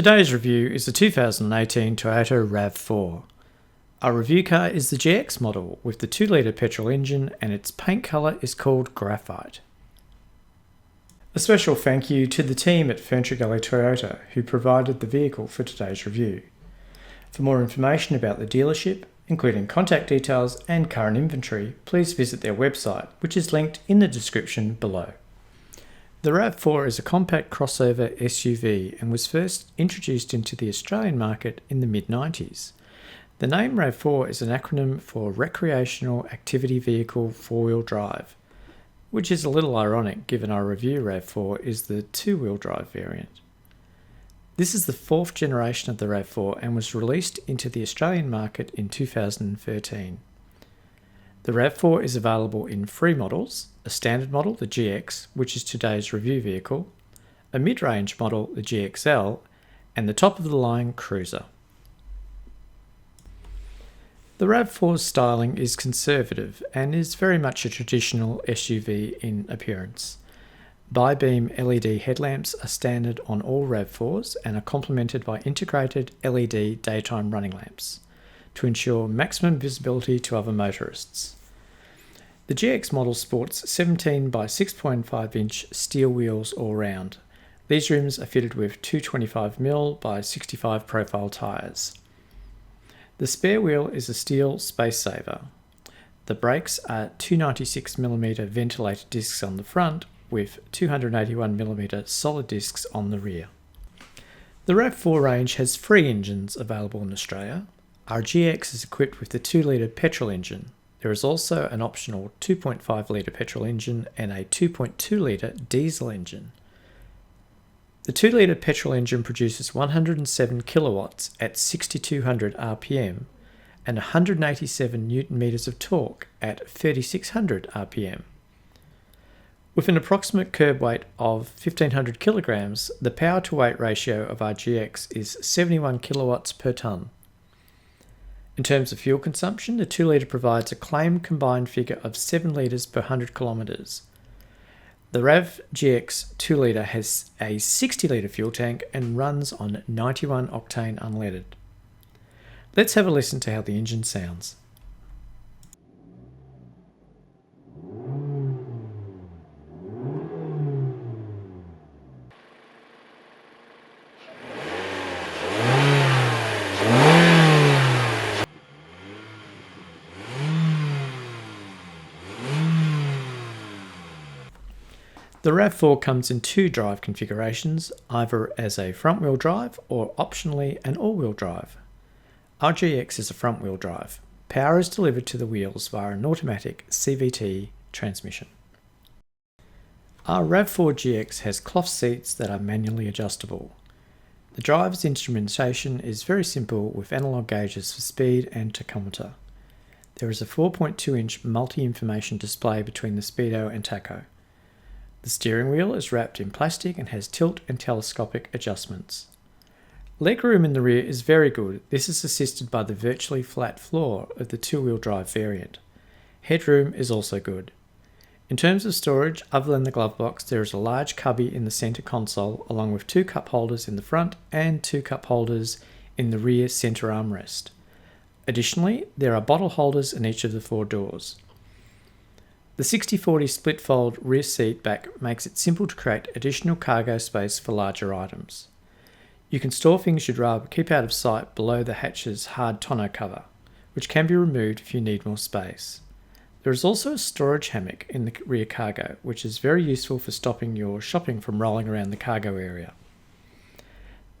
Today's review is the 2018 Toyota RAV4. Our review car is the GX model with the 2-litre petrol engine, and its paint colour is called graphite. A special thank you to the team at Furniture Gully Toyota who provided the vehicle for today's review. For more information about the dealership, including contact details and current inventory, please visit their website, which is linked in the description below. The RAV4 is a compact crossover SUV and was first introduced into the Australian market in the mid-90s. The name RAV4 is an acronym for Recreational Activity Vehicle 4-Wheel Drive, which is a little ironic given our review RAV4 is the 2-wheel drive variant. This is the 4th generation of the RAV4 and was released into the Australian market in 2013. The RAV4 is available in 3 models: a standard model, the GX, which is today's review vehicle, a mid-range model, the GXL, and the top-of-the-line cruiser. The RAV4's styling is conservative and is very much a traditional SUV in appearance. Bi-beam LED headlamps are standard on all RAV4s and are complemented by integrated LED daytime running lamps to ensure maximum visibility to other motorists. The GX model sports 17 by 6.5 inch steel wheels all round. These rims are fitted with 225mm by 65 profile tyres. The spare wheel is a steel space saver. The brakes are 296mm ventilated discs on the front with 281mm solid discs on the rear. The RAV4 range has 3 engines available in Australia. Our GX is equipped with the 2-litre petrol engine. There is also an optional 2.5-litre petrol engine and a 2.2-litre diesel engine. The 2-litre petrol engine produces 107 kilowatts at 6200 RPM and 187 Newton-meters of torque at 3600 RPM. With an approximate curb weight of 1500 kilograms, the power-to-weight ratio of our GX is 71 kilowatts per tonne. In terms of fuel consumption, the 2-litre provides a claimed combined figure of 7 litres per 100 kilometres. The RAV GX 2-litre has a 60-litre fuel tank and runs on 91 octane unleaded. Let's have a listen to how the engine sounds. The RAV4 comes in 2 drive configurations, either as a front-wheel drive or optionally an all-wheel drive. Our GX is a front-wheel drive. Power is delivered to the wheels via an automatic CVT transmission. Our RAV4 GX has cloth seats that are manually adjustable. The driver's instrumentation is very simple with analog gauges for speed and tachometer. There is a 4.2-inch multi-information display between the speedo and tacho. The steering wheel is wrapped in plastic and has tilt and telescopic adjustments. Legroom in the rear is very good. This is assisted by the virtually flat floor of the 2-wheel drive variant. Headroom is also good. In terms of storage, other than the glove box, there is a large cubby in the centre console along with 2 cup holders in the front and 2 cup holders in the rear centre armrest. Additionally, there are bottle holders in each of the 4 doors. The 60/40 split-fold rear seat back makes it simple to create additional cargo space for larger items. You can store things you'd rather keep out of sight below the hatch's hard tonneau cover, which can be removed if you need more space. There is also a storage hammock in the rear cargo, which is very useful for stopping your shopping from rolling around the cargo area.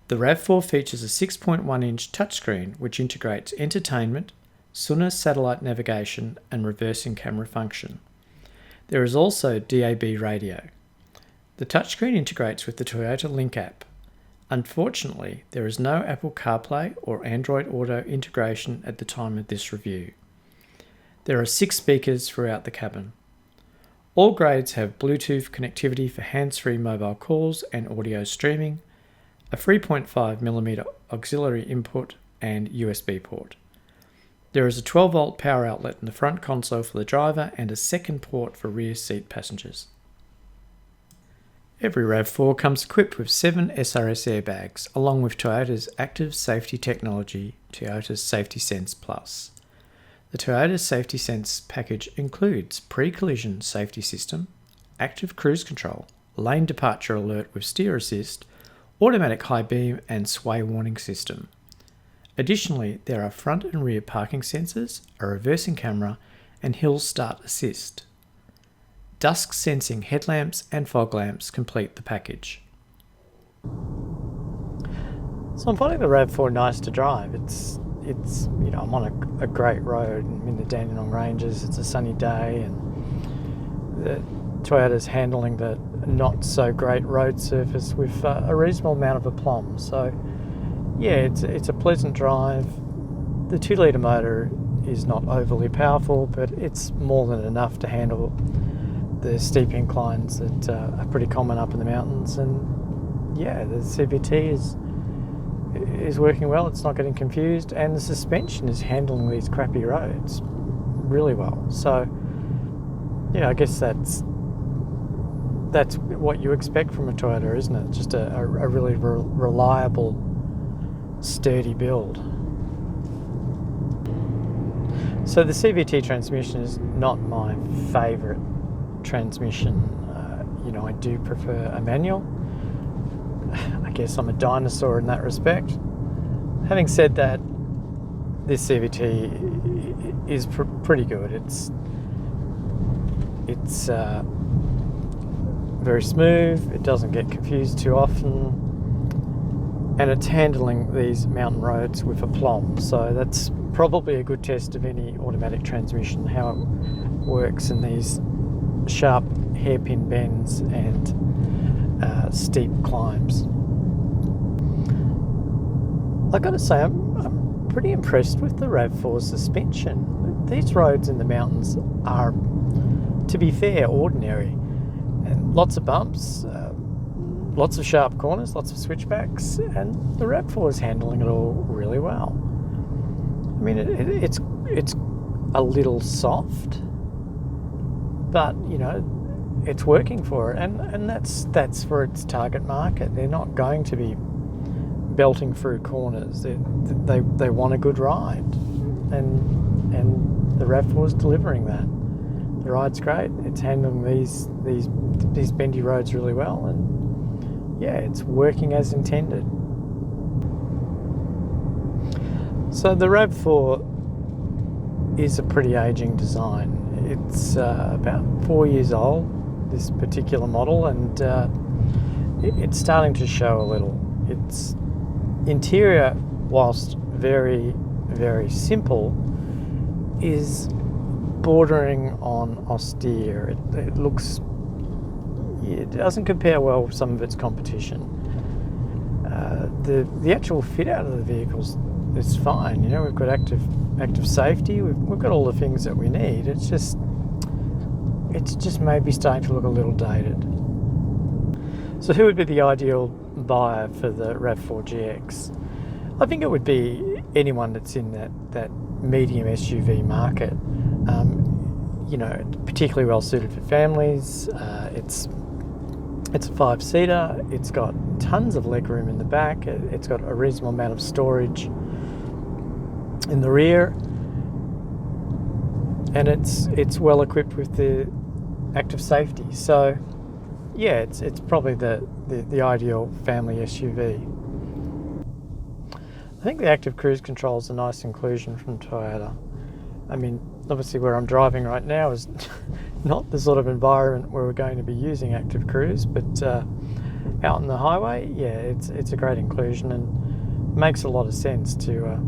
The RAV4 features a 6.1-inch touchscreen which integrates entertainment, Suna satellite navigation and reversing camera function. There is also DAB radio. The touchscreen integrates with the Toyota Link app. Unfortunately, there is no Apple CarPlay or Android Auto integration at the time of this review. There are 6 speakers throughout the cabin. All grades have Bluetooth connectivity for hands-free mobile calls and audio streaming, a 3.5mm auxiliary input and USB port. There is a 12-volt power outlet in the front console for the driver and a second port for rear seat passengers. Every RAV4 comes equipped with 7 SRS airbags, along with Toyota's active safety technology, Toyota's Safety Sense Plus. The Toyota Safety Sense package includes pre-collision safety system, active cruise control, lane departure alert with steer assist, automatic high beam and sway warning system. Additionally, there are front and rear parking sensors, a reversing camera and hill start assist. Dusk sensing headlamps and fog lamps complete the package. So I'm finding the RAV4 nice to drive. It's I'm on a great road. I'm in the Dandenong Ranges. It's a sunny day, and the Toyota's handling the not so great road surface with a reasonable amount of aplomb. So yeah, it's a pleasant drive. The 2-litre motor is not overly powerful, but it's more than enough to handle the steep inclines that are pretty common up in the mountains. And yeah, the CVT is working well. It's not getting confused, and the suspension is handling these crappy roads really well. So yeah, I guess that's what you expect from a Toyota, isn't it? Just a really reliable, sturdy build. So the CVT transmission is not my favourite transmission. I do prefer a manual. I guess I'm a dinosaur in that respect. Having said that, this CVT is pretty good. It's very smooth. It doesn't get confused too often, and it's handling these mountain roads with aplomb. So that's probably a good test of any automatic transmission, how it works in these sharp hairpin bends and steep climbs. I've got to say, I'm pretty impressed with the RAV4 suspension. These roads in the mountains are, to be fair, ordinary, and lots of bumps, lots of sharp corners, lots of switchbacks, and the RAV4 is handling it all really well. I mean, it's a little soft, but it's working for it, and that's for its target market. They're not going to be belting through corners. They want a good ride, and the RAV4 is delivering that. The ride's great. It's handling these bendy roads really well, and yeah, it's working as intended. So the RAV4 is a pretty aging design. It's about 4 years old, this particular model, and it's starting to show a little. Its interior, whilst very, very simple, is bordering on austere. It looks, it doesn't compare well with some of its competition. The actual fit out of the vehicles is fine. We've got active safety. We've got all the things that we need. It's just maybe starting to look a little dated. So who would be the ideal buyer for the RAV4 GX? I think it would be anyone that's in that medium SUV market. Particularly well suited for families. It's a 5-seater. It's got tons of legroom in the back. It's got a reasonable amount of storage in the rear, and it's well equipped with the active safety. So yeah, it's probably the ideal family SUV. I think the active cruise control is a nice inclusion from Toyota. I mean, obviously where I'm driving right now is not the sort of environment where we're going to be using active cruise, but out on the highway, yeah, it's a great inclusion and makes a lot of sense to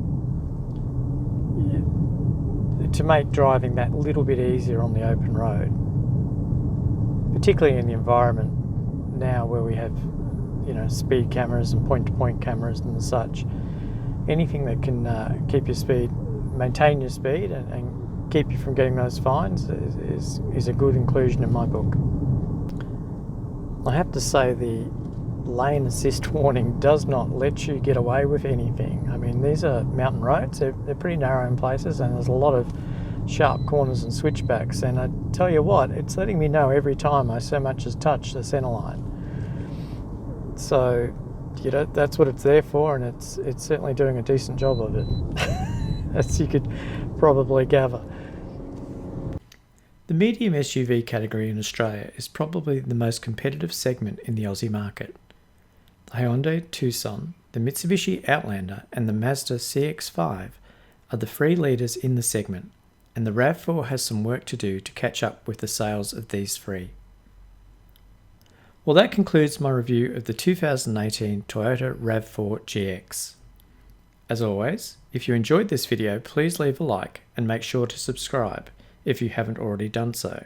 make driving that little bit easier on the open road, particularly in the environment now where we have speed cameras and point-to-point cameras and such. Anything that can maintain your speed and keep you from getting those fines is a good inclusion in my book. I have to say, the lane assist warning does not let you get away with anything. I mean, these are mountain roads. They're pretty narrow in places, and there's a lot of sharp corners and switchbacks, and I tell you what, it's letting me know every time I so much as touch the centre line. So, that's what it's there for, and it's certainly doing a decent job of it, as you could probably gather. The medium SUV category in Australia is probably the most competitive segment in the Aussie market. The Hyundai Tucson, the Mitsubishi Outlander and the Mazda CX-5 are the free leaders in the segment, and the RAV4 has some work to do to catch up with the sales of these three. Well, that concludes my review of the 2018 Toyota RAV4 GX. As always, if you enjoyed this video, please leave a like and make sure to subscribe if you haven't already done so.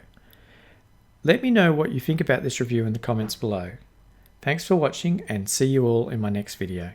Let me know what you think about this review in the comments below. Thanks for watching, and see you all in my next video.